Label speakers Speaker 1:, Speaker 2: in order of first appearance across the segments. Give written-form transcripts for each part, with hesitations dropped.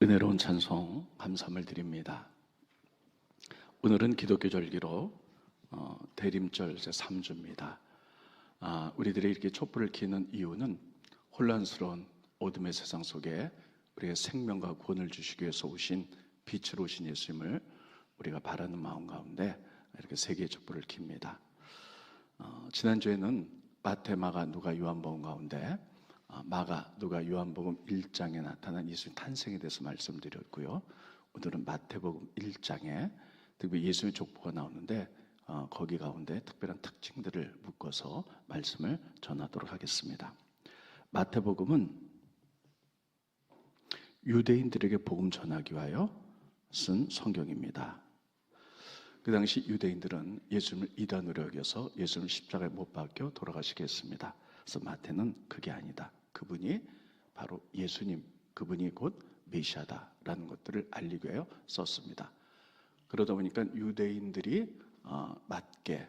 Speaker 1: 은혜로운 찬송 감사함을 드립니다. 오늘은 기독교 절기로 대림절 제3주입니다. 우리들이 이렇게 촛불을 켜는 이유는 혼란스러운 어둠의 세상 속에 우리의 생명과 구원을 주시기 위해서 오신 빛으로 오신 예수님을 우리가 바라는 마음 가운데 이렇게 세 개의 촛불을 켭니다. 지난주에는 마태, 마가, 누가, 요한복음 가운데 마가, 누가, 요한복음 1장에 나타난 예수님 탄생에 대해서 말씀드렸고요. 오늘은 마태복음 1장에 특히 예수님의 족보가 나오는데 거기 가운데 특별한 특징들을 묶어서 말씀을 전하도록 하겠습니다. 마태복음은 유대인들에게 복음 전하기 위하여 쓴 성경입니다. 그 당시 유대인들은 예수님을 이단으로 여겨서 예수님을 십자가에 못 박혀 돌아가시게 했습니다. 그래서 마태는 그게 아니다. 그분이 바로 예수님, 그분이 곧 메시아다라는 것들을 알리기 위하여 썼습니다. 그러다 보니까 유대인들이 맞게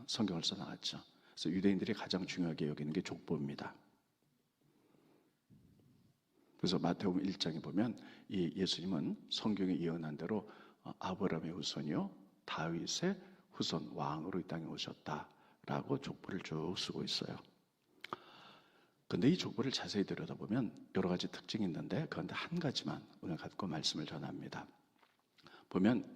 Speaker 1: 성경을 써나갔죠. 그래서 유대인들이 가장 중요하게 여기는 게 족보입니다. 그래서 마태복음 1장에 보면 이 예수님은 성경에 예언한 대로 아브라함의 후손이요 다윗의 후손 왕으로 이 땅에 오셨다라고 족보를 쭉 쓰고 있어요. 그런데 이 족보를 자세히 들여다보면 여러 가지 특징이 있는데 그런데 한 가지만 오늘 갖고 말씀을 전합니다. 보면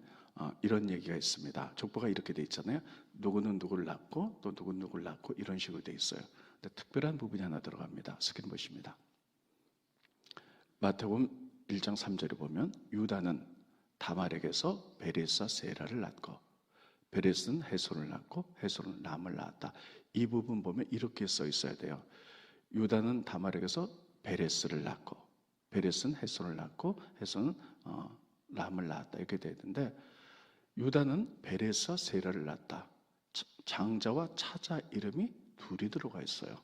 Speaker 1: 이런 얘기가 있습니다. 족보가 이렇게 돼 있잖아요. 누구는 누구를 낳고 또 누구는 누구를 낳고 이런 식으로 돼 있어요. 근데 특별한 부분이 하나 들어갑니다. 스크린 보십니다. 마태복음 1장 3절에 보면 유다는 다말에게서 베레스와 세라를 낳고 베레스는 헤손을 낳고 헤손은 람을 낳았다. 이 부분 보면 이렇게 써 있어야 돼요. 유다는 다말에게서 베레스를 낳고 베레스는 헤손을 낳고 헤손은 람을 낳았다. 이렇게 되어 있는데 유다는 베레스와 세라를 낳았다. 장자와 차자 이름이 둘이 들어가 있어요.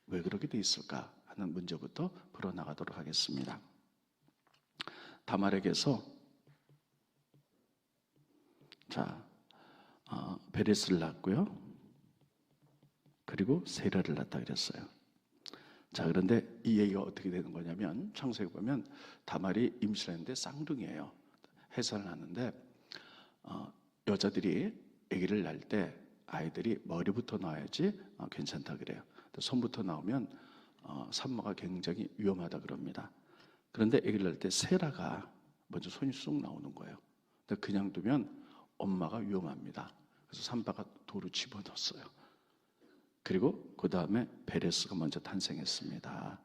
Speaker 1: 왜 그렇게 돼 있을까 하는 문제부터 풀어나가도록 하겠습니다. 다말에게서 베레스를 낳았고요. 그리고 세라를 낳았다 그랬어요. 그런데 이 얘기가 어떻게 되는 거냐면 창세기 보면 다말이 임신을 했는데 쌍둥이에요. 해산을 하는데 여자들이 아기를 낳을 때 아이들이 머리부터 나와야지 괜찮다 그래요. 손부터 나오면 산모가 굉장히 위험하다 그럽니다. 그런데 아기를 낳을 때 세라가 먼저 손이 쑥 나오는 거예요. 근데 그냥 두면 엄마가 위험합니다. 그래서 산바가 돌을 집어넣었어요. 그리고 그 다음에 베레스가 먼저 탄생했습니다.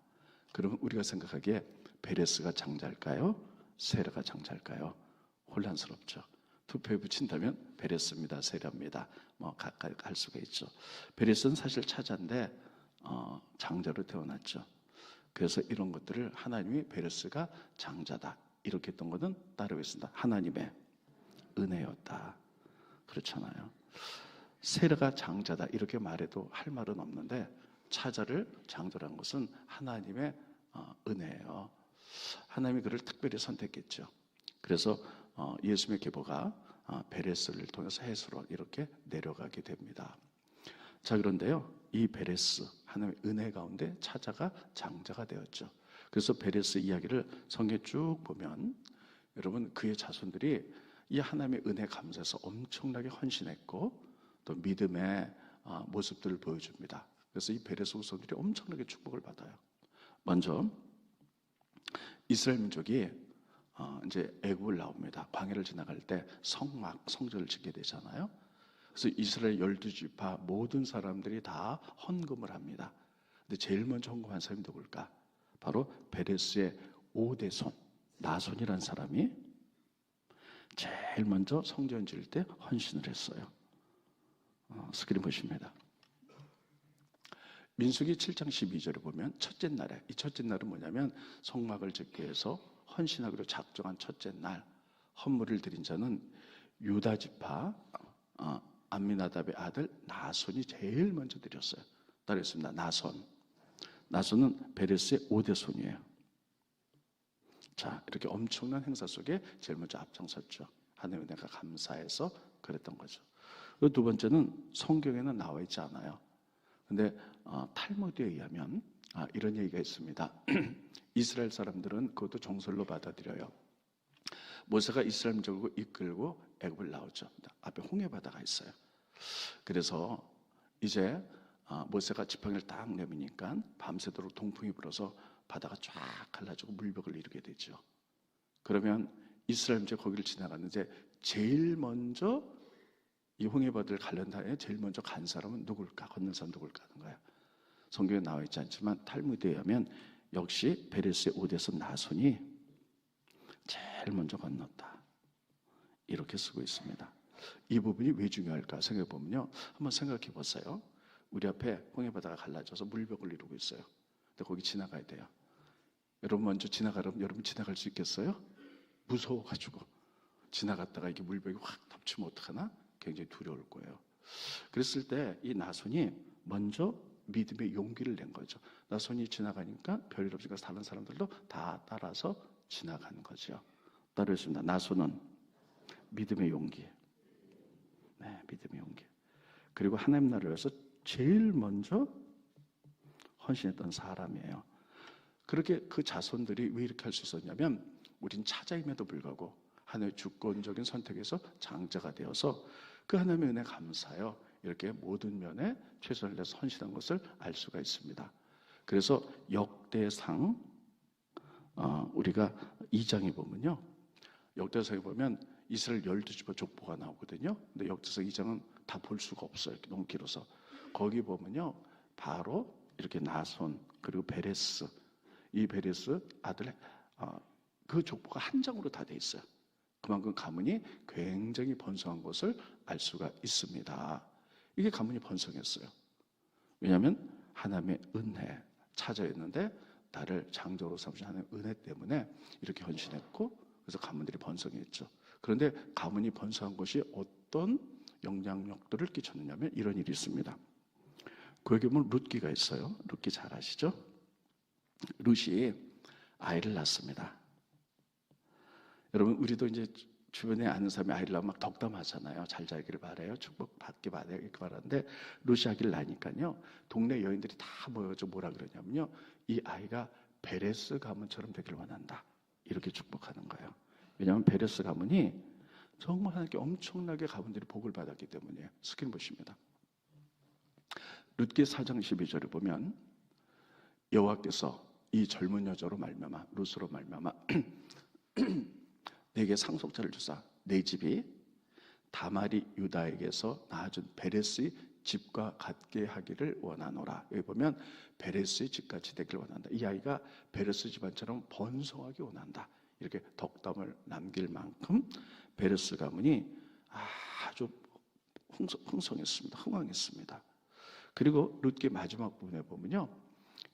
Speaker 1: 그러면 우리가 생각하기에 베레스가 장자일까요? 세라가 장자일까요? 혼란스럽죠. 투표에 붙인다면 베레스입니다, 세라입니다. 각각 할 수가 있죠. 베레스는 사실 차자인데 장자로 태어났죠. 그래서 이런 것들을 하나님이 베레스가 장자다 이렇게 했던 것은 따르고 있습니다. 하나님의 은혜였다. 그렇잖아요. 세라가 장자다 이렇게 말해도 할 말은 없는데 차자를 장자라는 것은 하나님의 은혜예요. 하나님이 그를 특별히 선택했죠. 그래서 예수님의 계보가 베레스를 통해서 헤스로 이렇게 내려가게 됩니다. 그런데요, 이 베레스 하나님의 은혜 가운데 차자가 장자가 되었죠. 그래서 베레스 이야기를 성경에 쭉 보면 여러분 그의 자손들이 이 하나님의 은혜 감사해서 엄청나게 헌신했고 또 믿음의 모습들을 보여줍니다. 그래서 이 베레스 후손들이 엄청나게 축복을 받아요. 먼저 이스라엘 민족이 이제 애굽을 나옵니다. 광야를 지나갈 때 성전을 짓게 되잖아요. 그래서 이스라엘 12지파 모든 사람들이 다 헌금을 합니다. 근데 제일 먼저 헌금한 사람이 누굴까? 바로 베레스의 5대 손 나손이라는 사람이 제일 먼저 성전 지을 때 헌신을 했어요. 스크린 보십니다. 민수기 7장 12절에 보면 첫째 날에 이 첫째 날은 뭐냐면 성막을 짓기 위해서 헌신하기로 작정한 첫째 날 헌물을 드린 자는 유다 지파 암미나답의 아들 나손이 제일 먼저 드렸어요. 따르겠습니다. 나손은 베레스의 5대 손이에요. 이렇게 엄청난 행사 속에 제일 먼저 앞장섰죠. 하나님의 은혜가 감사해서 그랬던 거죠. 두 번째는 성경에는 나와 있지 않아요. 근데 탈무드에 의하면 이런 얘기가 있습니다. 이스라엘 사람들은 그것도 정설로 받아들여요. 모세가 이스라엘 민족을 이끌고 애굽을 나오죠. 앞에 홍해바다가 있어요. 그래서 이제 모세가 지팡이를 딱 내미니까 밤새도록 동풍이 불어서 바다가 쫙 갈라지고 물벽을 이루게 되죠. 그러면 이스라엘 민족이 거기를 지나갔는데 제일 먼저 이 홍해바다를 갈른 다음에 제일 먼저 간 사람은 누굴까? 건넌 사람 누굴까 하는 거예요. 성경에 나와 있지 않지만 탈무드에 의하면 역시 베레스의 오대손 나손이 제일 먼저 건넜다. 이렇게 쓰고 있습니다. 이 부분이 왜 중요할까 생각해 보면요. 한번 생각해 보세요. 우리 앞에 홍해바다가 갈라져서 물벽을 이루고 있어요. 근데 거기 지나가야 돼요. 여러분 먼저 지나가려면 여러분 지나갈 수 있겠어요? 무서워가지고 지나갔다가 이게 물벽이 확 덮치면 어떡하나? 굉장히 두려울 거예요. 그랬을 때 이 나손이 먼저 믿음의 용기를 낸 거죠. 나손이 지나가니까 별일 없으니까 다른 사람들도 다 따라서 지나가는 거죠. 따르겠습니다. 나손은 믿음의 용기. 네, 믿음의 용기. 그리고 하나님 나라를 위해서 제일 먼저 헌신했던 사람이에요. 그렇게 그 자손들이 왜 이렇게 할 수 있었냐면 우린 차자임에도 불구하고 하나님의 주권적인 선택에서 장자가 되어서 그 하나님의 은혜 감사하여 이렇게 모든 면에 최선을 다해서 헌신한 것을 알 수가 있습니다. 그래서 역대상 우리가 2장에 보면요. 역대상에 보면 이스라엘 12지파 족보가 나오거든요. 근데 역대상 2장은 다 볼 수가 없어요. 너무 길어서. 거기 보면요. 바로 이렇게 나손 그리고 베레스 이 베레스 아들 그 족보가 한 장으로 다 돼 있어요. 그만큼 가문이 굉장히 번성한 것을 알 수가 있습니다. 이게 가문이 번성했어요. 왜냐하면 하나님의 은혜 찾아였는데 나를 장자로 삼으신 하나님의 은혜 때문에 이렇게 헌신했고 그래서 가문들이 번성했죠. 그런데 가문이 번성한 것이 어떤 영향력들을 끼쳤느냐면 이런 일이 있습니다. 거기 보면 룻기가 있어요. 룻기 잘 아시죠? 룻이 아이를 낳습니다. 여러분 우리도 이제 주변에 아는 사람이 아이를 낳으면 막 덕담하잖아요. 잘 자기를 바라요. 축복받기 바라요. 이렇게 말하는데 룻이 아기를 낳으니까요. 동네 여인들이 다 모여서 뭐라 그러냐면요. 이 아이가 베레스 가문처럼 되길 원한다. 이렇게 축복하는 거예요. 왜냐하면 베레스 가문이 정말 하나님께 엄청나게 가문들이 복을 받았기 때문이에요. 스크린 보십니다. 룻기 4장 12절을 보면 여호와께서 이 젊은 여자로 말미암아 룻으로 말미암아 내게 상속자를 주사 내 집이 다말이 유다에게서 낳아준 베레스의 집과 같게 하기를 원하노라. 여기 보면 베레스의 집같이 되기를 원한다. 이 아이가 베레스 집안처럼 번성하기 원한다. 이렇게 덕담을 남길 만큼 베레스 가문이 아주 흥성했습니다. 흥왕했습니다. 그리고 룻기 마지막 부분에 보면요.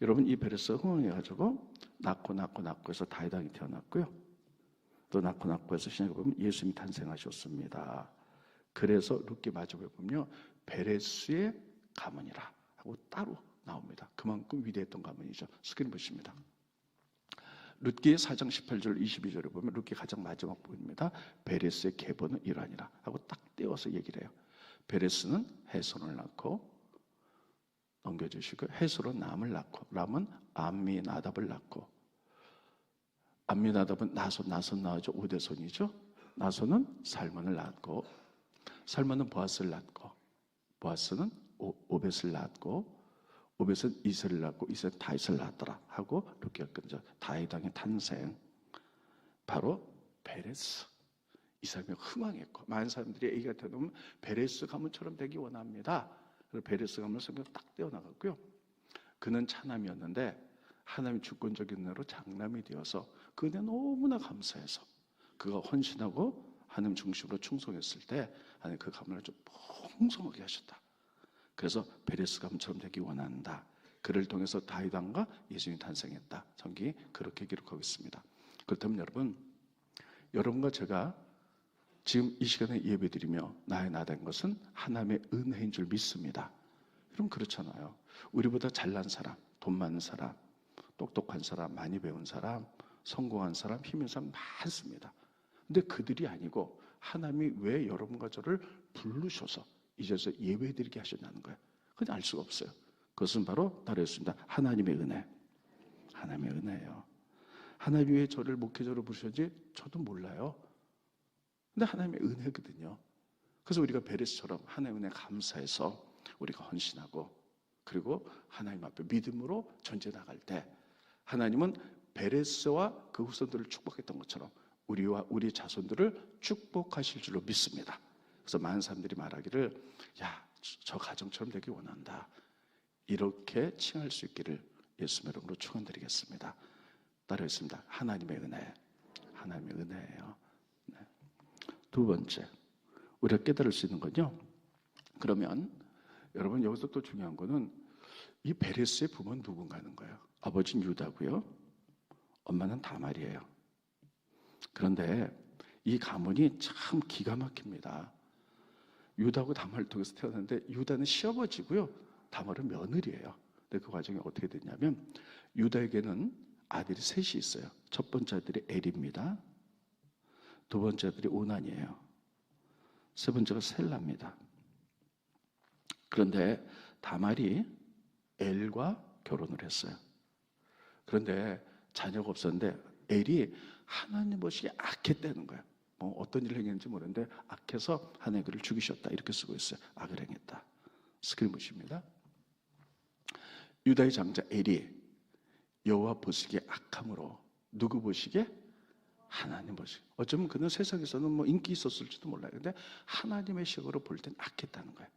Speaker 1: 여러분 이 베레스가 흥왕해가지고 낳고 해서 다윗왕이 태어났고요. 또 낳고 해서 신약에 보면 예수님이 탄생하셨습니다. 그래서 룻기 마지막에 보면요. 베레스의 가문이라 하고 따로 나옵니다. 그만큼 위대했던 가문이죠. 스크린 보십니다. 룻기 4장 18절 22절에 보면 룻기 가장 마지막 부분입니다. 베레스의 계보는 이러하니라 하고 딱 떼어서 얘기를 해요. 베레스는 헤손을 낳고 넘겨주시고 헤손은 람을 낳고 람은 암미나답을 낳고 암미나답은 나손 낳아죠. 오대손이죠. 나손은 살몬을 낳았고 살몬은 보아스를 낳고 보아스는 오벳을 낳았고 오벳은 이세를 낳고 이세는 다윗을 낳았더라 하고 룻기가 끊죠. 다윗왕의 탄생 바로 베레스 이 사람이 흥왕했고 많은 사람들이 애기가 태어나면 베레스 가문처럼 되기 원합니다. 그래서 베레스 가문을 성경에 딱 떼어나갔고요. 그는 차남이었는데 하나님의 주권적인 은혜로 장남이 되어서 그 은혜 너무나 감사해서 그가 헌신하고 하나님 중심으로 충성했을 때 하나님 그 가문을 좀 풍성하게 하셨다. 그래서 베레스 가문처럼 되기 원한다. 그를 통해서 다윗 왕과 예수님이 탄생했다. 성경이 그렇게 기록하고 있습니다. 그렇다면 여러분과 제가 지금 이 시간에 예배드리며 나의 나된 것은 하나님의 은혜인 줄 믿습니다. 여러분 그렇잖아요. 우리보다 잘난 사람, 돈 많은 사람, 똑똑한 사람, 많이 배운 사람, 성공한 사람, 힘 있는 사람 많습니다. 근데 그들이 아니고 하나님이 왜 여러분과 저를 부르셔서 이 자리에서 예배드리게 하셨냐는 거예요. 그건 알 수가 없어요. 그것은 바로 따르겠습니다. 하나님의 은혜. 하나님의 은혜예요. 하나님이 왜 저를 목회자로 부르셨지? 저도 몰라요. 근데 하나님의 은혜거든요. 그래서 우리가 베레스처럼 하나님의 은혜 감사해서 우리가 헌신하고, 그리고 하나님 앞에 믿음으로 전제 나갈 때 하나님은 베레스와 그 후손들을 축복했던 것처럼 우리와 우리 자손들을 축복하실 줄로 믿습니다. 그래서 많은 사람들이 말하기를, 야, 저 가정처럼 되기 원한다, 이렇게 칭할 수 있기를 예수님의 이름으로 축원드리겠습니다. 따르겠습니다. 하나님의 은혜, 하나님의 은혜예요. 네. 두 번째, 우리가 깨달을 수 있는 건요, 그러면 여러분 여기서 또 중요한 거는 이 베레스의 부모는 누군가 하는 거예요. 아버지는 유다고요, 엄마는 다말이에요. 그런데 이 가문이 참 기가 막힙니다. 유다하고 다말을 통해서 태어났는데 유다는 시아버지고요, 다말은 며느리예요. 근데 그 과정이 어떻게 됐냐면 유다에게는 아들이 셋이 있어요. 첫 번째 아들이 엘입니다. 두 번째 아들이 오난이에요. 세 번째가 셀라입니다. 그런데 다말이 엘과 결혼을 했어요. 그런데 자녀가 없었는데 엘이 하나님 보시기에 악했다는 거예요. 뭐 어떤 일을 행했는지 모르는데 악해서 하나님의 그를 죽이셨다, 이렇게 쓰고 있어요. 악을 행했다. 스크린 보십니다. 유다의 장자 엘이 여호와 보시기에 악함으로, 누구 보시기에? 하나님 보시기에. 어쩌면 그는 세상에서는 뭐 인기 있었을지도 몰라요. 근데 하나님의 시각으로 볼 땐 악했다는 거예요.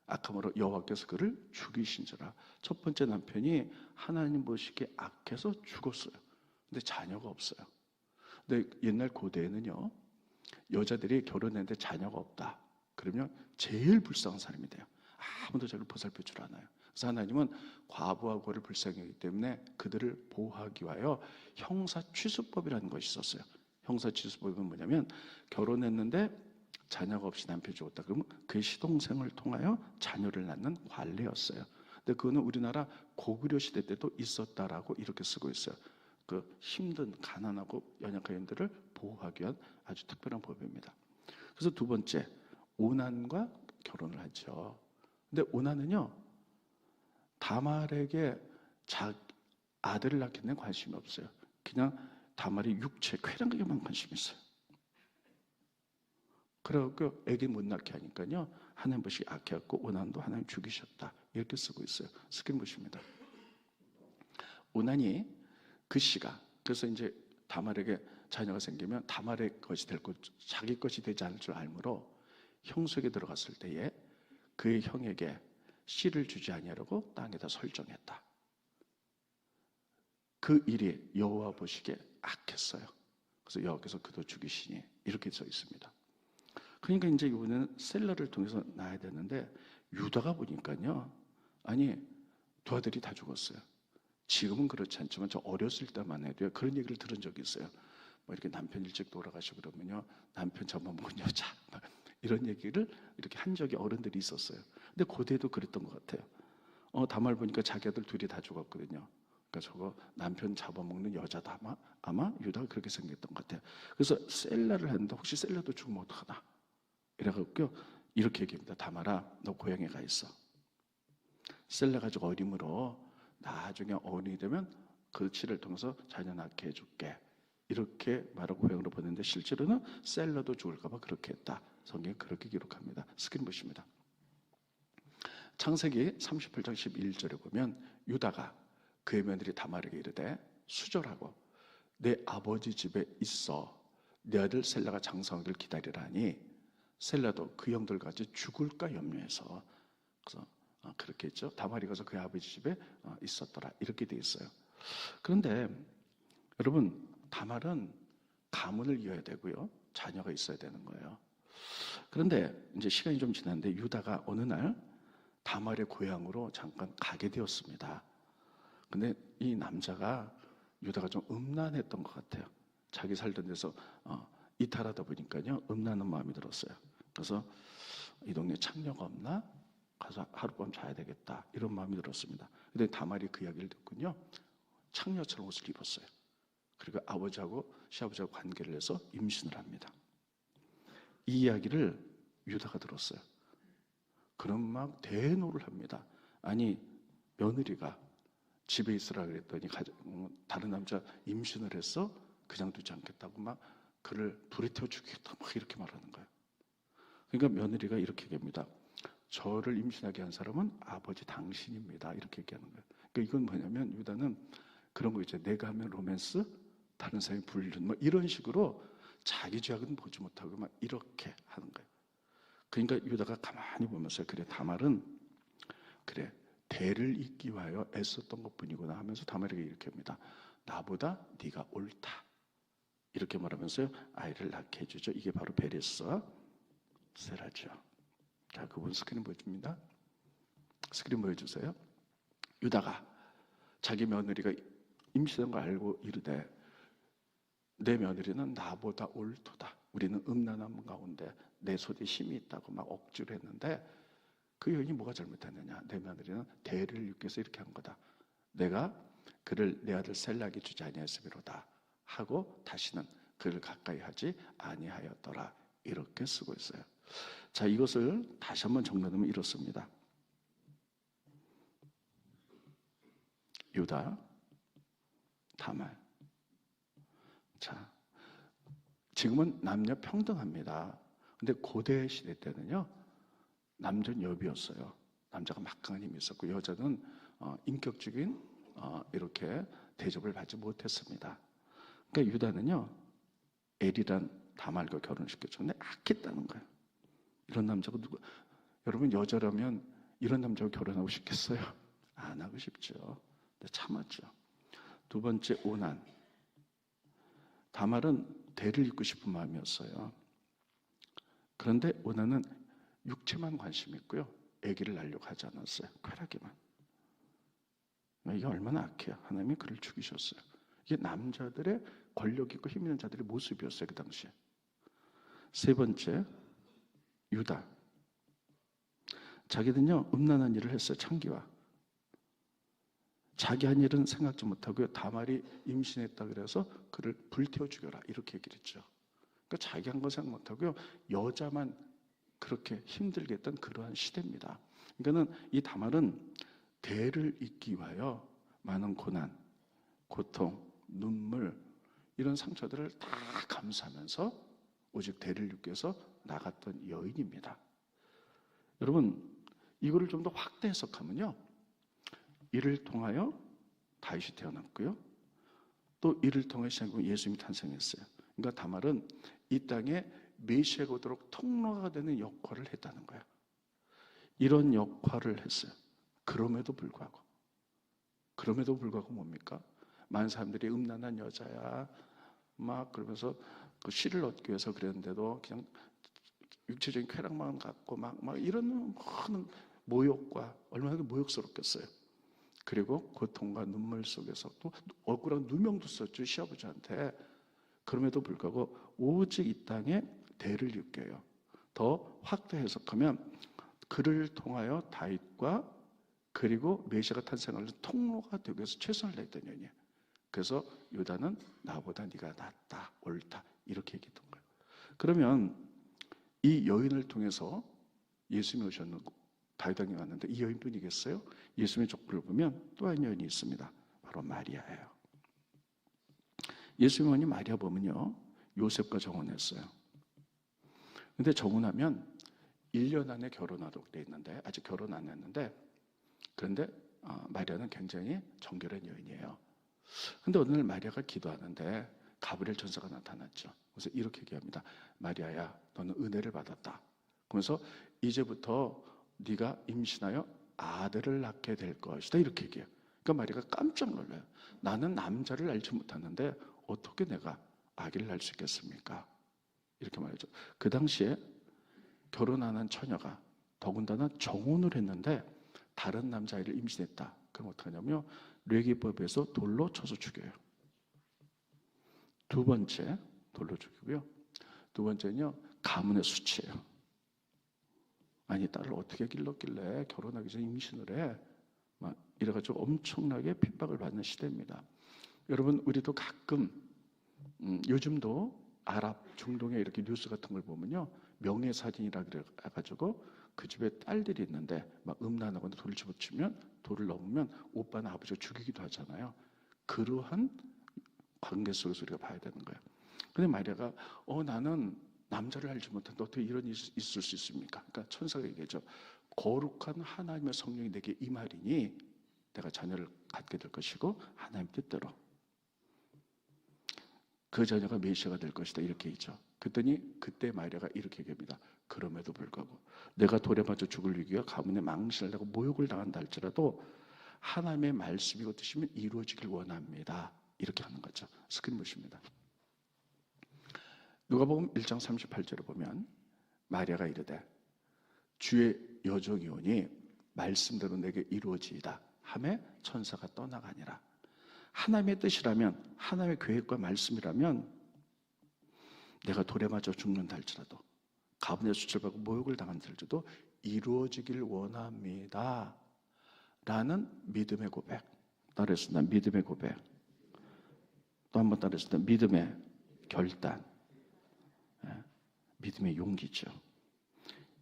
Speaker 1: 악함으로 여호와께서 그를 죽이신지라. 첫 번째 남편이 하나님 보시기에 악해서 죽었어요. 근데 자녀가 없어요. 근데 옛날 고대에는요, 여자들이 결혼했는데 자녀가 없다 그러면 제일 불쌍한 사람이 돼요. 아무도 저를 보살필 줄 아나요. 그래서 하나님은 과부와 고를 불쌍히 하기 때문에 그들을 보호하기 위하여 형사취수법이라는 것이 있었어요. 형사취수법은 뭐냐면, 결혼했는데 자녀가 없이 남편이 죽었다 그러면 그의 시동생을 통하여 자녀를 낳는 관례였어요. 근데 그거는 우리나라 고구려 시대 때도 있었다라고 이렇게 쓰고 있어요. 그 힘든 가난하고 연약한 인들을 보호하기 위한 아주 특별한 법입니다. 그래서 두 번째, 오난과 결혼을 하죠. 근데 오난은요, 다말에게 아들을 낳게 된 관심이 없어요. 그냥 다말이 육체 쾌락에만 관심이 있어요. 그래갖고 애기 못 낳게 하니까요, 하나님 보시기 악해갖고 오난도 하나님 죽이셨다, 이렇게 쓰고 있어요. 스크린 보십니다. 오난이 그 씨가, 그래서 이제 다말에게 자녀가 생기면 다말의 것이 될 것, 자기 것이 되지 않을 줄 알므로 형속에 들어갔을 때에 그의 형에게 씨를 주지 아니하려고 땅에다 설정했다. 그 일이 여호와 보시기에 악했어요. 그래서 여호와께서 그도 죽이시니, 이렇게 써 있습니다. 그러니까 이제 이번에는 셀라를 통해서 낳아야 되는데 유다가 보니까요, 아니 두 아들이 다 죽었어요. 지금은 그렇지 않지만 저 어렸을 때만 해도 그런 얘기를 들은 적이 있어요. 뭐 이렇게 남편 일찍 돌아가시고 그러면요, 남편 잡아먹은 여자, 이런 얘기를 이렇게 한 적이 어른들이 있었어요. 근데 고대도 그랬던 것 같아요. 다말 보니까 자기 아들 둘이 다 죽었거든요. 그러니까 저거 남편 잡아먹는 여자다, 아마 유다가 그렇게 생겼던 것 같아요. 그래서 셀라를 했는데 혹시 셀라도 죽으면 어떡하나, 이래갖고 이렇게 얘기합니다. 다말아, 너 고향에 가 있어. 셀라 가지고 어림으로 나중에 어른이 되면 그 씨를 통해서 자녀 낳게 해줄게, 이렇게 말하고 고향으로 보냈는데 실제로는 셀라도 죽을까봐 그렇게 했다. 성경에 그렇게 기록합니다. 스크린 보십니다. 창세기 38장 11절에 보면 유다가 그의 며느리 다말에게 이르되 수절하고 내 아버지 집에 있어 내 아들 셀라가 장성하기를 기다리라니, 셀라도 그 형들같이 죽을까 염려해서, 그래서 그렇게 했죠. 다말이 가서 그의 아버지 집에 있었더라, 이렇게 돼 있어요. 그런데 여러분, 다말은 가문을 이어야 되고요, 자녀가 있어야 되는 거예요. 그런데 이제 시간이 좀 지났는데 유다가 어느 날 다말의 고향으로 잠깐 가게 되었습니다. 근데 이 남자가, 유다가 좀 음란했던 것 같아요. 자기 살던 데서 이탈하다 보니까요, 음란한 마음이 들었어요. 그래서 이 동네에 창녀가 없나? 가서 하룻밤 자야 되겠다, 이런 마음이 들었습니다. 근데 다말이 그 이야기를 듣군요, 창녀처럼 옷을 입었어요. 그리고 아버지하고 시아버지하고 관계를 해서 임신을 합니다. 이 이야기를 유다가 들었어요. 그럼 막 대노를 합니다. 아니 며느리가 집에 있으라 그랬더니 다른 남자 임신을 해서 그냥 두지 않겠다고 막 그를 불에 태워 죽이겠다 막 이렇게 말하는 거예요. 그러니까 며느리가 이렇게 얘기합니다. 저를 임신하게 한 사람은 아버지 당신입니다. 이렇게 얘기하는 거예요. 그러니까 이건 뭐냐면 유다는 그런 거 있죠. 내가 하면 로맨스, 다른 사람이 불륜, 뭐 이런 식으로 자기 죄악은 보지 못하고 막 이렇게 하는 거예요. 그러니까 유다가 가만히 보면서 그래 다말은 그래 대를 잇기 위하여 애썼던 것뿐이구나 하면서 다말에게 이렇게 합니다. 나보다 네가 옳다. 이렇게 말하면서요 아이를 낳게 해주죠. 이게 바로 베레스와 세라죠. 자, 그분 스크린 보여줍니다. 스크린 보여주세요. 유다가 자기 며느리가 임신한 걸 알고 이르되 내 며느리는 나보다 옳도다. 우리는 음란한 가운데 내 손에 힘이 있다고 막 억지로 했는데 그 여인이 뭐가 잘못했느냐. 내 며느리는 대를 육해서 이렇게 한 거다. 내가 그를 내 아들 셀락이 주지 아니하였음이로다 하고 다시는 그를 가까이 하지 아니하였더라. 이렇게 쓰고 있어요. 자, 이것을 다시 한번 정리하면 이렇습니다. 유다, 다말. 자, 지금은 남녀 평등합니다. 근데 고대 시대 때는요, 남자는 여비였어요. 남자가 막강한 힘이 있었고 여자는 인격적인 이렇게 대접을 받지 못했습니다. 그러니까 유다는요, 엘이란 다말과 결혼시켰죠. 근데 악했다는 거예요. 이런 남자가 누구? 여러분 여자라면 이런 남자와 결혼하고 싶겠어요? 안 하고 싶죠. 근데 참았죠. 두 번째 오난. 다말은 대를 잇고 싶은 마음이었어요. 그런데 오난은 육체만 관심 있고요. 아기를 낳으려고 하지 않았어요. 쾌락에만. 이게 얼마나 악해요. 하나님이 그를 죽이셨어요. 이게 남자들의 권력 있고 힘 있는 자들의 모습이었어요. 그 당시에. 세 번째 유다. 자기는요 음란한 일을 했어요. 창기와. 자기 한 일은 생각지 못하고요. 다말이 임신했다 그래서 그를 불태워 죽여라 이렇게 얘기를 했죠. 그러니까 자기 한 거 생각 못하고요. 여자만 그렇게 힘들게 했던 그러한 시대입니다. 그러니까는 이 다말은 대를 잇기 위하여 많은 고난, 고통, 눈물 이런 상처들을 다 감수하면서 오직 대를 잇기 위해서 나갔던 여인입니다. 여러분 이거를 좀 더 확대 해석하면요. 이를 통하여 다윗이 태어났고요. 또 이를 통해 예수님이 탄생했어요. 그러니까 다말은 이 땅에 메시아가 오도록 통로가 되는 역할을 했다는 거예요. 이런 역할을 했어요. 그럼에도 불구하고 뭡니까? 많은 사람들이 음란한 여자야 막 그러면서 그 씨를 얻기 위해서 그랬는데도 그냥 육체적인 쾌락만 갖고 막 이런 많은 모욕과 얼마나 모욕스럽겠어요. 그리고 고통과 눈물 속에서 또 억울한 누명도 썼죠. 시아버지한테. 그럼에도 불구하고 오직 이 땅에 대를 잇겨요. 더 확대 해석하면 그를 통하여 다윗과 그리고 메시아가 탄생하는 통로가 되기 위해서 최선을 다했던 여인이에요. 그래서 유다는 나보다 네가 낫다, 옳다 이렇게 얘기했던 거예요. 그러면 이 여인을 통해서 예수님이 오셨는 다윗 왕이 왔는데 이 여인뿐이겠어요? 예수님의 족보를 보면 또 한 여인이 있습니다. 바로 마리아예요. 예수님 어머니 마리아 보면요. 요셉과 정혼했어요. 근데 정혼하면 1년 안에 결혼하도록 돼 있는데 아직 결혼 안 했는데 그런데 마리아는 굉장히 정결한 여인이에요. 근데 어느 날 마리아가 기도하는데 가브리엘 천사가 나타났죠. 그래서 이렇게 얘기합니다. 마리아야 너는 은혜를 받았다. 그러면서 이제부터 네가 임신하여 아들을 낳게 될 것이다 이렇게 얘기해요. 그러니까 마리아가 깜짝 놀라요. 나는 남자를 알지 못하는데 어떻게 내가 아기를 낳을 수 있겠습니까? 이렇게 말했죠. 그 당시에 결혼하는 처녀가 더군다나 정혼을 했는데 다른 남자아이를 임신했다. 그럼 어떡하냐면요. 레위기법에서 돌로 쳐서 죽여요. 두 번째 돌로 죽이고요. 두 번째는요. 가문의 수치예요. 아니 딸을 어떻게 길렀길래 결혼하기 전에 임신을 해. 막 이래가지고 엄청나게 핍박을 받는 시대입니다. 여러분 우리도 가끔 요즘도 아랍 중동에 이렇게 뉴스 같은 걸 보면요. 명예사진이라 그래가지고 그 집에 딸들이 있는데 막 음란하거나 돌을 집어치면 돌을 넘으면 오빠나 아버지가 죽이기도 하잖아요. 그러한 관계 속에서 우리가 봐야 되는 거예요. 근데 마리아가 나는 남자를 알지 못한데 어떻게 이런 일이 있을 수 있습니까? 그러니까 천사가 얘기하죠. 거룩한 하나님의 성령이 내게 임하리니 내가 자녀를 갖게 될 것이고 하나님 뜻대로 그 자녀가 메시아가 될 것이다 이렇게 있죠. 그랬더니 그때 마리아가 이렇게 얘기합니다. 그럼에도 불구하고 내가 돌에 맞아 죽을 위기와 가문의 망신을 당하고 모욕을 당한다 할지라도 하나님의 말씀이고 뜻이면 이루어지길 원합니다. 이렇게 하는 거죠. 스크린 보십니다. 누가복음 1장 38절에 보면 마리아가 이르되 주의 여종이 오니 말씀대로 내게 이루어지이다 하매 천사가 떠나가니라. 하나님의 뜻이라면 하나님의 계획과 말씀이라면 내가 돌에 맞아 죽는다 할지라도 가문의 수출받고 모욕을 당한다 할지라도 이루어지길 원합니다 라는 믿음의 고백. 따라했습니다. 믿음의 고백. 또 한 번 따라했습니다. 믿음의 결단. 믿음의 용기죠.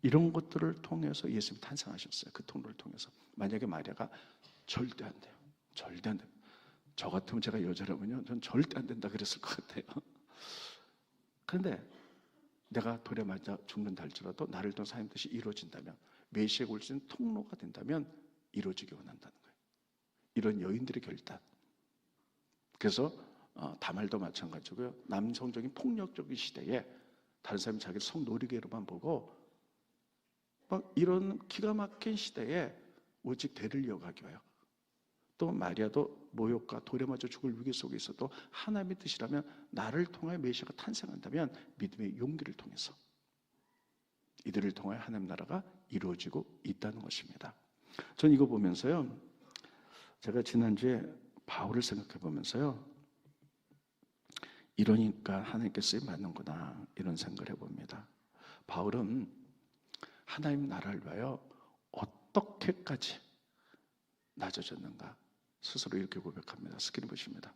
Speaker 1: 이런 것들을 통해서 예수님 탄생하셨어요. 그 통로를 통해서. 만약에 마리아가 절대 안 돼요. 절대 안 돼요. 저 같으면 제가 여자라면요, 전 절대 안 된다 그랬을 것 같아요. 그런데 내가 돌에 맞아 죽는다 할지라도 나를 통해 하나님 뜻이 이루어진다면, 메시아가 올 수 있는 통로가 된다면 이루어지기 원한다는 거예요. 이런 여인들의 결단. 그래서 다말도 마찬가지고요. 남성적인 폭력적인 시대에 다른 사람이 자기를 성노리개로만 보고 막 이런 기가 막힌 시대에 오직 대를 이어가기 위하여, 또 마리아도 모욕과 돌에 맞아 죽을 위기 속에 있어도 하나님의 뜻이라면 나를 통하여 메시아가 탄생한다면 믿음의 용기를 통해서 이들을 통하여 하나님 나라가 이루어지고 있다는 것입니다. 전 이거 보면서요, 제가 지난주에 바울을 생각해 보면서요, 이러니까 하나님께 쓰임 받는구나 이런 생각을 해봅니다. 바울은 하나님 나라를 위하여 어떻게까지 낮아졌는가 스스로 이렇게 고백합니다. 스크린 보십니다.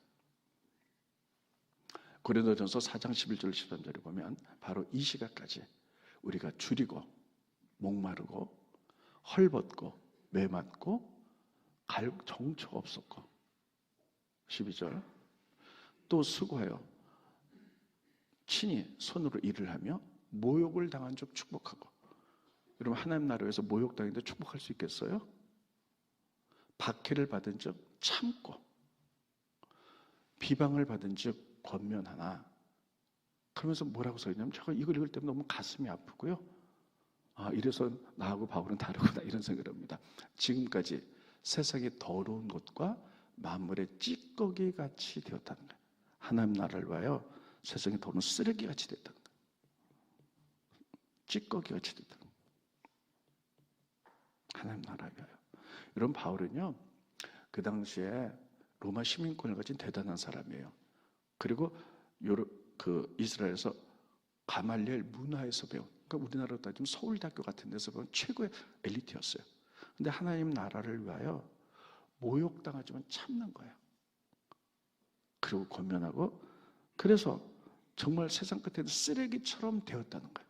Speaker 1: 고린도전서 4장 11절 13절에 보면 바로 이 시각까지 우리가 줄이고 목마르고 헐벗고 매맞고 갈 정처가 없었고, 12절 또 수고하여 친히 손으로 일을 하며 모욕을 당한 적 축복하고. 여러분, 하나님 나라에서 모욕당했는데 축복할 수 있겠어요? 박해를 받은 적 참고 비방을 받은 적 권면하나. 그러면서 뭐라고 써있냐면, 제가 이걸 읽을 때면 너무 가슴이 아프고요, 이래서 나하고 바울은 다르구나 이런 생각을 합니다. 지금까지 세상의 더러운 것과 만물의 찌꺼기 같이 되었다는 거예요. 하나님 나라를 위하여 세상의 더러운 쓰레기 같이 됐다는 거예요. 찌꺼기 같이 됐다는 거예요. 하나님 나라를 위하여. 여러분, 바울은요 그 당시에 로마 시민권을 가진 대단한 사람이에요. 그리고 그 이스라엘에서 가말리엘 문화에서 배운, 그러니까 우리나라로 따지면 서울대학교 같은 데서 배운 최고의 엘리트였어요. 근데 하나님 나라를 위하여 모욕당하지만 참는 거예요. 그리고 권면하고, 그래서 정말 세상 끝에는 쓰레기처럼 되었다는 거예요.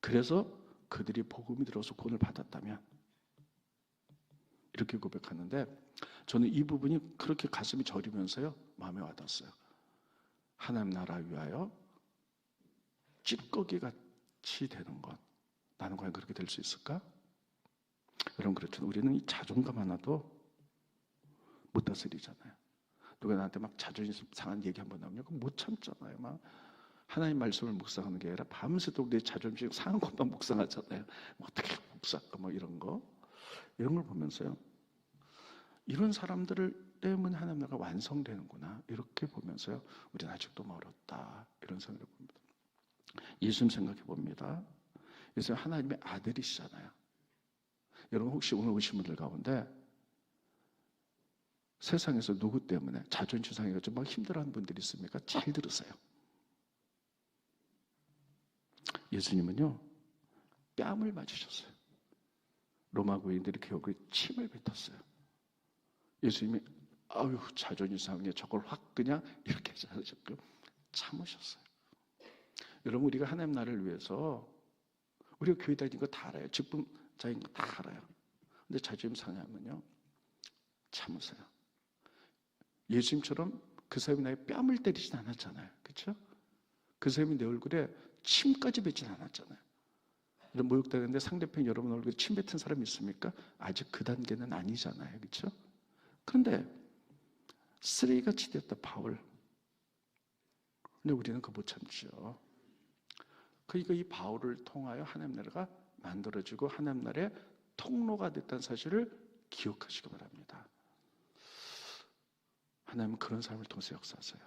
Speaker 1: 그래서 그들이 복음이 들어서 구원을 받았다면, 이렇게 고백하는데, 저는 이 부분이 그렇게 가슴이 저리면서요 마음에 와닿았어요. 하나님 나라 위하여 찌꺼기 같이 되는 것, 나는 과연 그렇게 될 수 있을까? 여러분, 그렇죠. 우리는 이 자존감 하나도 못 다스리잖아요. 누가 나한테 막 자존심 상한 얘기 한번 나오면 그거 못 참잖아요. 막 하나님 말씀을 묵상하는 게 아니라 밤새도록 내 자존심 상한 것만 묵상하잖아요. 어떻게 묵상할까 뭐 이런 거, 이런 걸 보면서요, 이런 사람들을 때문에 하나님 나라가 완성되는구나 이렇게 보면서요, 우리는 아직도 멀었다 이런 생각을 봅니다. 예수님 생각해 봅니다. 예수님 하나님의 아들이시잖아요. 여러분, 혹시 오늘 오신 분들 가운데 세상에서 누구 때문에 자존심 상해가지고 막 힘들어하는 분들이 있습니까? 잘 들으세요. 예수님은요 뺨을 맞으셨어요. 로마 군인들이 겨우에 침을 뱉었어요. 예수님이 아유 자존심 상해 저걸 확 그냥 이렇게 참으셨어요. 여러분, 우리가 하나님 나라를 위해서 우리가 교회 다니는 거 다 알아요. 직분자인 거 다 알아요. 근데 자존심 상하면요, 참으세요. 예수님처럼 그 사람이 나의 뺨을 때리진 않았잖아요. 그렇죠? 그 사람이 내 얼굴에 침까지 뱉진 않았잖아요. 이런 모욕당했는데 상대편 여러분 얼굴에 침 뱉은 사람이 있습니까? 아직 그 단계는 아니잖아요. 그렇죠? 그런데 쓰레기같이 됐다 바울. 근데 우리는 그거 못 참죠. 그러니까 이 바울을 통하여 하나님 나라가 만들어지고 하나님 나라의 통로가 됐다는 사실을 기억하시기 바랍니다. 하나님은 그런 사람을 통해서 역사하세요.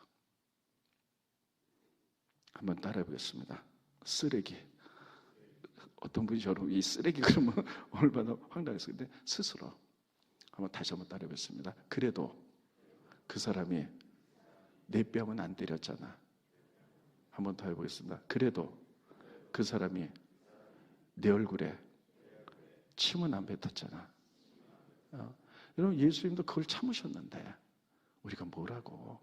Speaker 1: 한번 따라해 보겠습니다. 쓰레기. 어떤 분이 저를 이 쓰레기 그러면 얼마나 황당했어요. 근데 스스로 다시 한번 따라해 보겠습니다. 그래도 그 사람이 내 뺨은 안 때렸잖아. 한번 더 해보겠습니다. 그래도 그 사람이 내 얼굴에 침은 안 뱉었잖아. 여러분, 예수님도 그걸 참으셨는데 우리가 뭐라고?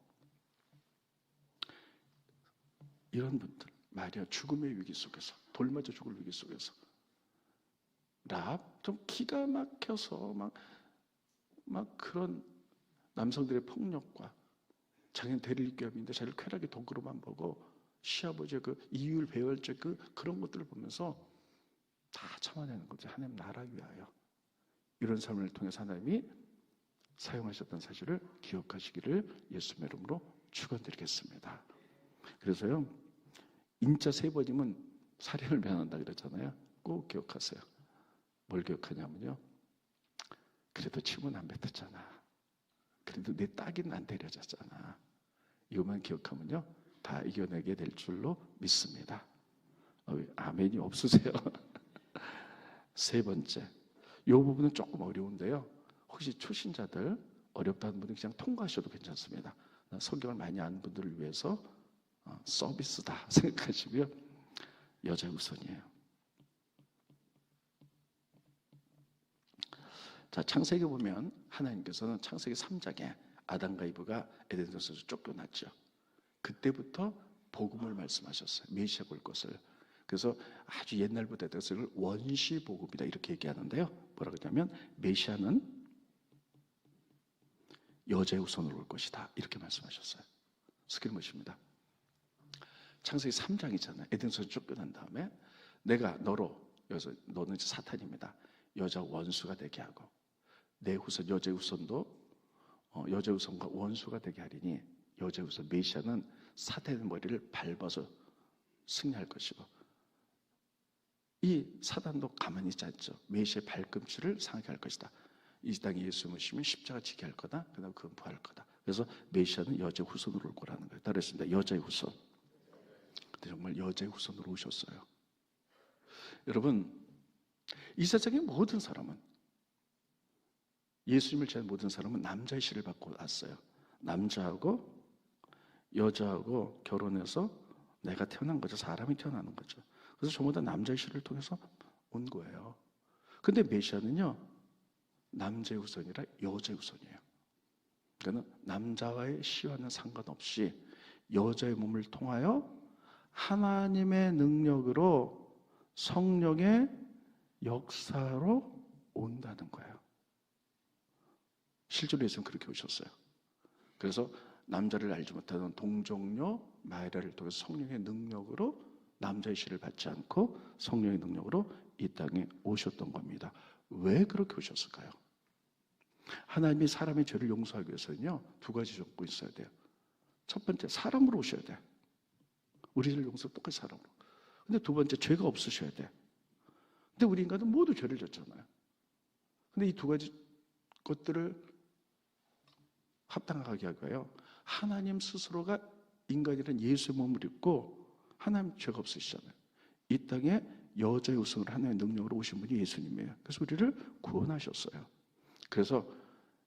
Speaker 1: 이런 분들 말이야, 죽음의 위기 속에서, 돌 맞아 죽을 위기 속에서 라합 좀 기가 막혀서 막 그런 남성들의 폭력과 자기는 대리기업인데 자기를 쾌락의 도구로만 보고 시아버지의 그 이율 배월적 그런 것들을 보면서 다 참아내는 거죠. 하나님 나라 위하여. 이런 삶을 통해서 하나님이 사용하셨던 사실을 기억하시기를 예수님의 이름으로 축원드리겠습니다. 그래서요, 인자 3번이면 살인을 면한다 그랬잖아요. 꼭 기억하세요. 뭘 기억하냐면요, 그래도 침은 안 뱉었잖아. 그래도 내 따귀는 안 때려졌잖아. 이것만 기억하면요, 다 이겨내게 될 줄로 믿습니다. 아멘이 없으세요? 3번째, 이 부분은 조금 어려운데요, 혹시 초신자들 어렵다는 분은 그냥 통과하셔도 괜찮습니다. 성경을 많이 아는 분들을 위해서 서비스다 생각하시고요. 여자 우선이에요. 자, 창세기 보면 하나님께서는 창세기 3장에 아담과 이브가 에덴에서 쫓겨났죠. 그때부터 복음을 말씀하셨어요. 메시아가 올 것을. 그래서 아주 옛날부터 그것을 원시복음이다 이렇게 얘기하는데요. 뭐라고 하냐면 메시아는 여자의 후손으로 올 것이다 이렇게 말씀하셨어요. 스크린 보십니다. 창세기 3장이잖아요. 에덴에서 쫓겨난 다음에 내가 너로, 여기서 너는 이제 사탄입니다. 여자 원수가 되게 하고 내 후손 여자의 후손도 여자의 후손과 원수가 되게 하리니 여자의 후손 메시아는 사탄의 머리를 밟아서 승리할 것이고 이 사단도 가만히 있지 않죠. 메시아의 발꿈치를 상하게 할 것이다. 이 땅에 예수 모시면 십자가 지게 할 거다. 그다음 그건 부활할 거다. 그래서 메시아는 여자의 후손으로 올 거라는 거예요. 따라했습니다. 여자의 후손. 근데 정말 여자의 후손으로 오셨어요. 여러분, 이 세상의 모든 사람은, 예수님을 제한 모든 사람은 남자의 씨를 받고 왔어요. 남자하고 여자하고 결혼해서 내가 태어난 거죠. 사람이 태어나는 거죠. 그래서 전부 다 남자의 씨를 통해서 온 거예요. 근데 메시아는요, 남자의 후손이라 여자의 후손이에요. 그러니까 남자와의 씨와는 상관없이 여자의 몸을 통하여 하나님의 능력으로 성령의 역사로 온다는 거예요. 실제로 예수는 그렇게 오셨어요. 그래서 남자를 알지 못하는 동정녀 마리아를 통해서 성령의 능력으로 남자의 씨를 받지 않고 성령의 능력으로 이 땅에 오셨던 겁니다. 왜 그렇게 오셨을까요? 하나님이 사람의 죄를 용서하기 위해서는요, 2가지 조건이 있어야 돼요. 첫 번째, 사람으로 오셔야 돼. 우리를 용서 똑같이 사람으로. 근데 2번째, 죄가 없으셔야 돼. 근데 우리 인간은 모두 죄를 졌잖아요. 근데 이 2가지 것들을 합당하게 하기 위하여 하나님 스스로가 인간이란 예수의 몸을 입고, 하나님 죄가 없으시잖아요. 이 땅에 여자의 후손으로 하나님의 능력으로 오신 분이 예수님이에요. 그래서 우리를 구원하셨어요. 그래서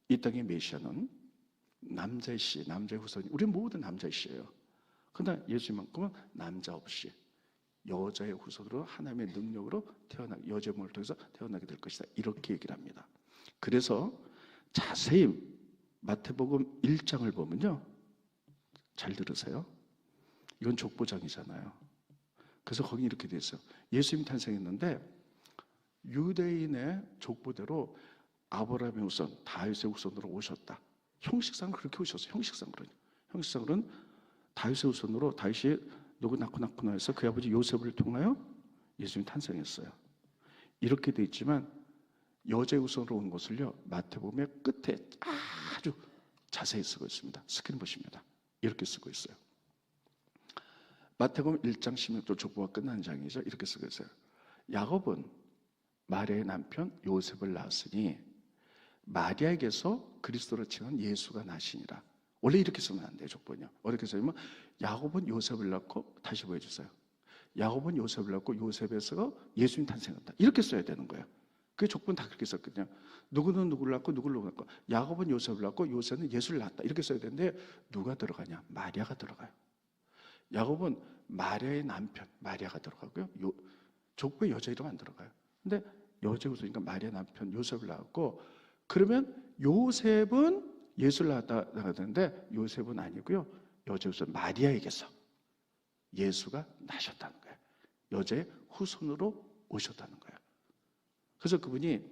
Speaker 1: 이 땅의 메시아는 남자의 씨, 남자의 후손이, 우리 모두 남자의 씨예요. 그러나 예수님만큼은 남자 없이 여자의 후손으로 하나님의 능력으로 여자의 몸을 통해서 태어나게 될 것이다. 이렇게 얘기를 합니다. 그래서 자세히 마태복음 1장을 보면요, 잘 들으세요. 이건 족보장이잖아요. 그래서 거기 이렇게 돼 있어요. 예수님 탄생했는데 유대인의 족보대로 아브라함의 후손, 다윗의 후손으로 오셨다. 형식상으로 그렇게 오셨어요. 형식상으로는 다윗의 후손으로 다윗이 누구 낳고 해서 그 아버지 요셉을 통하여 예수님이 탄생했어요. 이렇게 돼 있지만 여자의 후손으로 온 것을요, 마태복음의 끝에 아주 자세히 쓰고 있습니다. 스크린 보십니다. 이렇게 쓰고 있어요. 마태복음 1장 16절 족보가 끝난 장이죠. 이렇게 쓰고 있어요. 야곱은 마리아의 남편 요셉을 낳았으니 마리아에게서 그리스도로 칭한 예수가 나시니라. 원래 이렇게 쓰면 안 돼요. 족보는요. 어떻게 쓰냐면 야곱은 요셉을 낳고, 다시 보여주세요. 야곱은 요셉을 낳고 요셉에서 예수님 탄생한다. 이렇게 써야 되는 거예요. 그 족보는 다 그렇게 썼거든요. 누구는 누구를 낳고 누구를 낳고, 야곱은 요셉을 낳고 요셉은 예수를 낳았다. 이렇게 써야 되는데 누가 들어가냐? 마리아가 들어가요. 야곱은 마리아의 남편 마리아가 들어가고요. 족보에 여자 이름 안 들어가요. 근데 여자 후손이니까 마리아 남편 요셉을 낳았고, 그러면 요셉은 예수를 낳았다 되는데 요셉은 아니고요. 여자 후손 마리아에게서 예수가 나셨다는 거예요. 여자의 후손으로 오셨다는 거예요. 그래서 그분이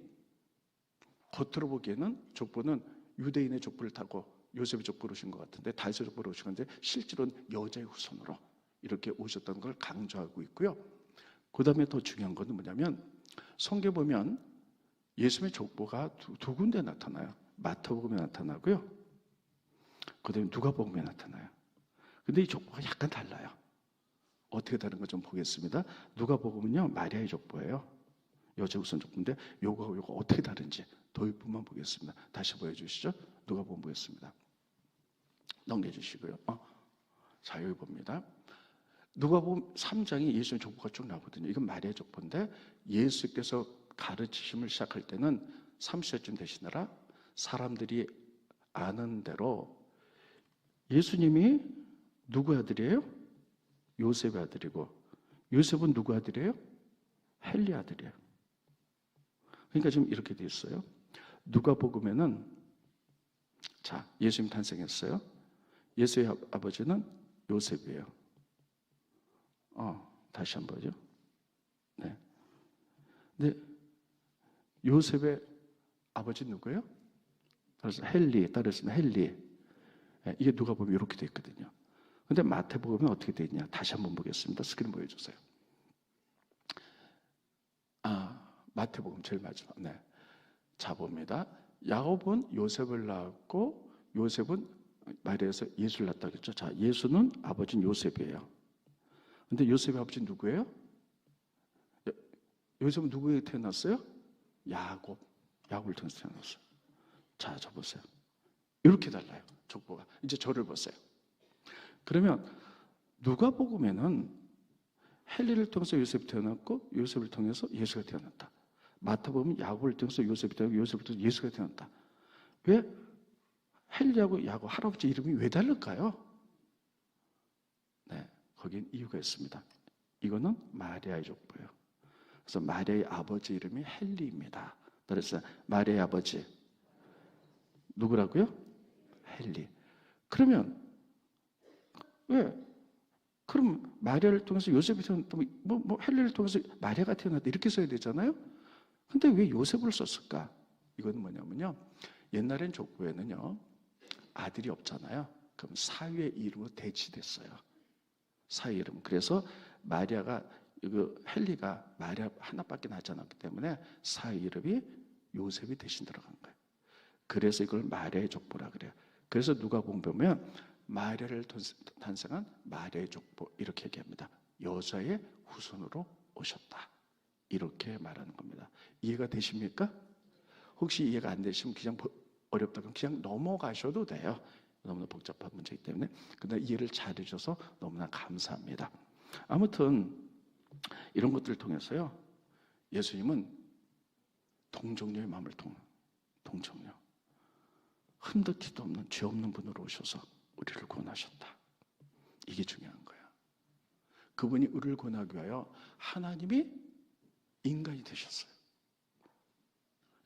Speaker 1: 겉으로 보기에는 족보는 유대인의 족보를 타고 요셉의 족보로 오신 것 같은데, 다윗의 족보로 오신 건데 실제로는 여자의 후손으로 이렇게 오셨다는 걸 강조하고 있고요. 그 다음에 더 중요한 것은 뭐냐면, 성경에 보면 예수님의 족보가 두 군데 나타나요. 마태복음에 나타나고요. 그 다음에 누가복음에 나타나요. 근데 이 족보가 약간 달라요. 어떻게 다른 거 좀 보겠습니다. 누가복음은요, 마리아의 족보예요. 여자 후손 족보인데 요거 어떻게 다른지 도입부만 보겠습니다. 다시 보여주시죠. 누가복음 보겠습니다. 넘겨주시고요. 자, 여기 봅니다. 누가복음 3장이 예수의 족보가 쭉 나오거든요. 이건 마리아의 족보인데 예수께서 가르치심을 시작할 때는 30세쯤 되시느라 사람들이 아는 대로 예수님이 누구 아들이에요? 요셉의 아들이고, 요셉은 누구 아들이에요? 헬리 아들이에요. 그러니까 지금 이렇게 돼 있어요. 누가복음에는, 자, 예수님 탄생했어요. 예수의 아버지는 요셉이에요. 다시 한번 보죠. 네. 근데 요셉의 아버지 누구예요? 따라서 헬리, 따라서 헬리. 네, 이게 누가복음에 이렇게 돼 있거든요. 근데 마태복음은 어떻게 돼 있냐? 다시 한번 보겠습니다. 스크린 보여주세요. 마태복음 제일 마지막. 네. 자, 봅니다. 야곱은 요셉을 낳았고 요셉은 마리아에서 예수를 낳았다 그랬죠. 자, 예수는 아버지는 요셉이에요. 근데 요셉의 아버지는 누구예요? 요셉은 누구에게 태어났어요? 야곱을 통해서 태어났어요. 자, 저 보세요. 이렇게 달라요. 족보가. 이제 저를 보세요. 그러면 누가복음에는 헬리를 통해서 요셉이 태어났고 요셉을 통해서 예수가 태어났다. 마태복음은 야곱을 통해서 요셉이 태어나고 요셉을 통해서 예수가 태어났다. 왜 헬리하고 야곱 할아버지 이름이 왜 다를까요? 네, 거긴 이유가 있습니다. 이거는 마리아의 족보예요. 그래서 마리아의 아버지 이름이 헬리입니다. 그래서 마리아의 아버지 누구라고요? 헬리. 그러면 왜? 그럼 마리아를 통해서 요셉이 태어났다, 헬리를 통해서 마리아가 태어났다 이렇게 써야 되잖아요. 근데 왜 요셉을 썼을까? 이건 뭐냐면요, 옛날엔 족보에는요 아들이 없잖아요. 그럼 사위의 이름으로 대치됐어요. 사위 이름. 그래서 마리아가, 이거 헬리가 마리아 하나밖에 낳지 않았기 때문에 사위 이름이 요셉이 대신 들어간 거예요. 그래서 이걸 마리아의 족보라 그래요. 그래서 누가복음 보면 마리아를 탄생한 마리아의 족보 이렇게 얘기합니다. 여자의 후손으로 오셨다. 이렇게 말하는 겁니다. 이해가 되십니까? 혹시 이해가 안 되시면 그냥 어렵다 그럼 그냥 넘어가셔도 돼요. 너무나 복잡한 문제이기 때문에. 근데 이해를 잘 해주셔서 너무나 감사합니다. 아무튼 이런 것들을 통해서요, 예수님은 동정녀의 마음을 동정녀, 흔들티도 없는 죄 없는 분으로 오셔서 우리를 구원하셨다. 이게 중요한 거예요. 그분이 우리를 구원하기 위하여 하나님이 인간이 되셨어요.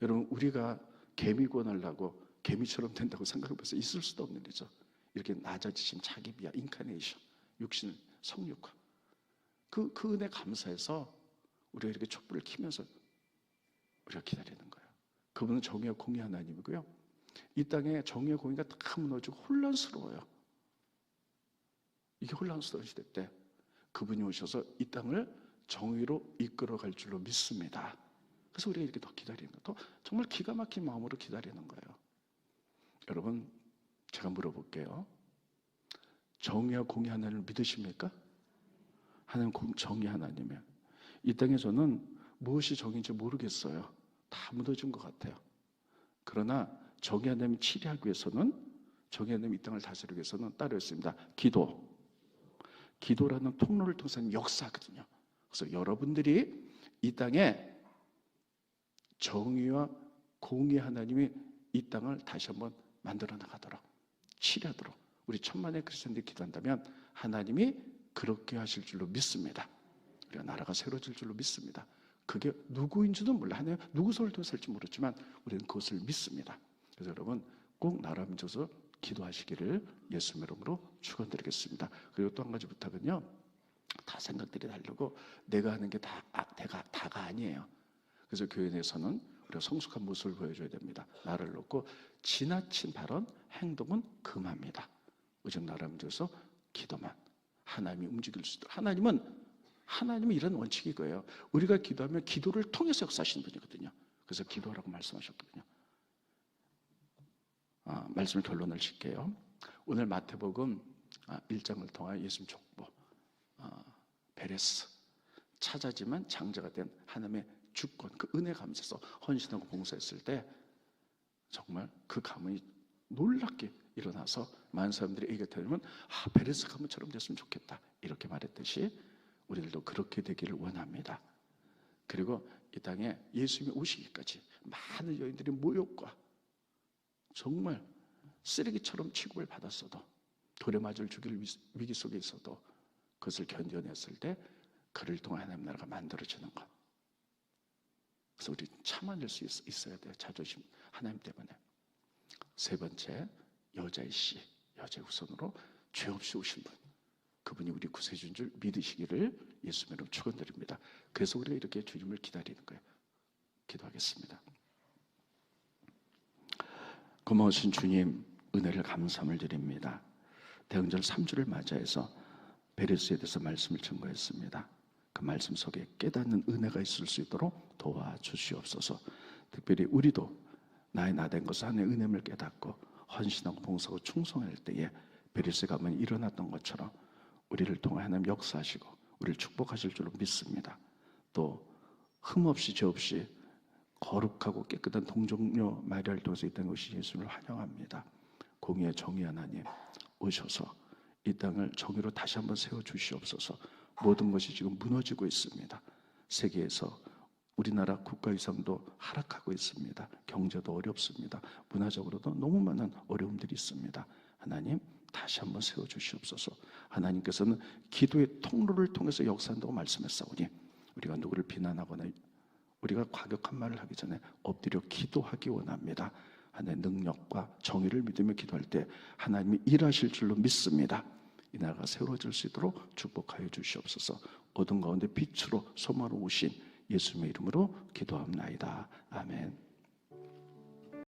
Speaker 1: 여러분, 우리가 개미 구원하려고 개미처럼 된다고 생각해 보세요. 있을 수도 없는 일이죠. 이렇게 낮아지신 자기 비하 인카네이션, 육신 성육화. 그 은혜 감사해서 우리가 이렇게 촛불을 켜면서 우리가 기다리는 거예요. 그분은 정의와 공의 하나님이고요. 이 땅에 정의와 공의가 다 무너지고 혼란스러워요. 이게 혼란스러운 시대 때 그분이 오셔서 이 땅을 정의로 이끌어갈 줄로 믿습니다. 그래서 우리가 이렇게 더 기다리는 거예요. 더 정말 기가 막힌 마음으로 기다리는 거예요. 여러분, 제가 물어볼게요. 정의와 공의 하나님을 믿으십니까? 하나님 정의 하나님이에요. 이 땅에 저는 무엇이 정의인지 모르겠어요. 다 무너진 것 같아요. 그러나 정의 하나님을 치리하기 위해서는, 정의 하나님 이 땅을 다스리기 위해서는 따로 있습니다. 기도라는 통로를 통해서 역사거든요. 그래서 여러분들이 이 땅에 정의와 공의 하나님이 이 땅을 다시 한번 만들어 나가도록, 치료하도록 우리 천만의 그리스도인들이 기도한다면 하나님이 그렇게 하실 줄로 믿습니다. 우리가 나라가 새로워질 줄로 믿습니다. 그게 누구인지도 몰라. 하나님 누구 손을 통해서 할지 모르지만 우리는 그것을 믿습니다. 그래서 여러분 꼭 나라 민족에서 기도하시기를 예수님의 이름으로 축원드리겠습니다. 그리고 또 한 가지 부탁은요. 다 생각들이 다르고 내가 하는 게 다가 아니에요. 그래서 교회 내에서는 우리가 성숙한 모습을 보여줘야 됩니다. 나를 놓고 지나친 발언, 행동은 금합니다. 오직 나라 민족에서 기도만 하나님이 움직일 수 있도록. 하나님은 이런 원칙이 거예요. 우리가 기도하면 기도를 통해서 역사하시는 분이거든요. 그래서 기도하라고 말씀하셨거든요. 말씀을 결론을 짓게요. 오늘 마태복음 1장을 통하여 예수님 족보, 베레스, 찾아지만 장자가 된 하나님의 주권, 그 은혜 감사해서 헌신하고 봉사했을 때 정말 그 가문이 놀랍게 일어나서 많은 사람들이 얘기하면 베레스 가문처럼 됐으면 좋겠다 이렇게 말했듯이 우리들도 그렇게 되기를 원합니다. 그리고 이 땅에 예수님이 오시기까지 많은 여인들이 모욕과 정말 쓰레기처럼 취급을 받았어도 돌에 맞을 죽일 위기 속에 있어도 그것을 견뎌냈을 때 그를 통해 하나님 나라가 만들어지는 것. 그래서 우리 참아낼 수 있어야 돼요. 자존심 하나님 때문에. 세 번째, 여자의 씨, 여자의 후손으로 죄 없이 오신 분, 그분이 우리 구세주인 줄 믿으시기를 예수님으로 축원드립니다. 그래서 우리가 이렇게 주님을 기다리는 거예요. 기도하겠습니다. 고마우신 주님, 은혜를 감사함을 드립니다. 대흥절 3주를 맞이해서 베레스에 대해서 말씀을 증거했습니다. 그 말씀 속에 깨닫는 은혜가 있을 수 있도록 도와주시옵소서. 특별히 우리도 나의 나된 것을 하나님의 은혜를 깨닫고 헌신하고 봉사하고 충성할 때에 베레스 가문이 일어났던 것처럼 우리를 통해 하나님 역사하시고 우리를 축복하실 줄로 믿습니다. 또 흠없이 죄 없이 거룩하고 깨끗한 동정녀 마리아를 통해서 이 땅에 오신 예수님을 환영합니다. 공의의 정의 하나님 오셔서 이 땅을 정의로 다시 한번 세워주시옵소서. 모든 것이 지금 무너지고 있습니다. 세계에서 우리나라 국가위상도 하락하고 있습니다. 경제도 어렵습니다. 문화적으로도 너무 많은 어려움들이 있습니다. 하나님 다시 한번 세워주시옵소서. 하나님께서는 기도의 통로를 통해서 역사한다고 말씀했사오니 우리가 누구를 비난하거나 우리가 과격한 말을 하기 전에 엎드려 기도하기 원합니다. 하나님의 능력과 정의를 믿으며 기도할 때 하나님이 일하실 줄로 믿습니다. 이 나라가 세워질 수 있도록 축복하여 주시옵소서. 어둠 가운데 빛으로 소망으로 오신 예수님의 이름으로 기도합나이다. 아멘.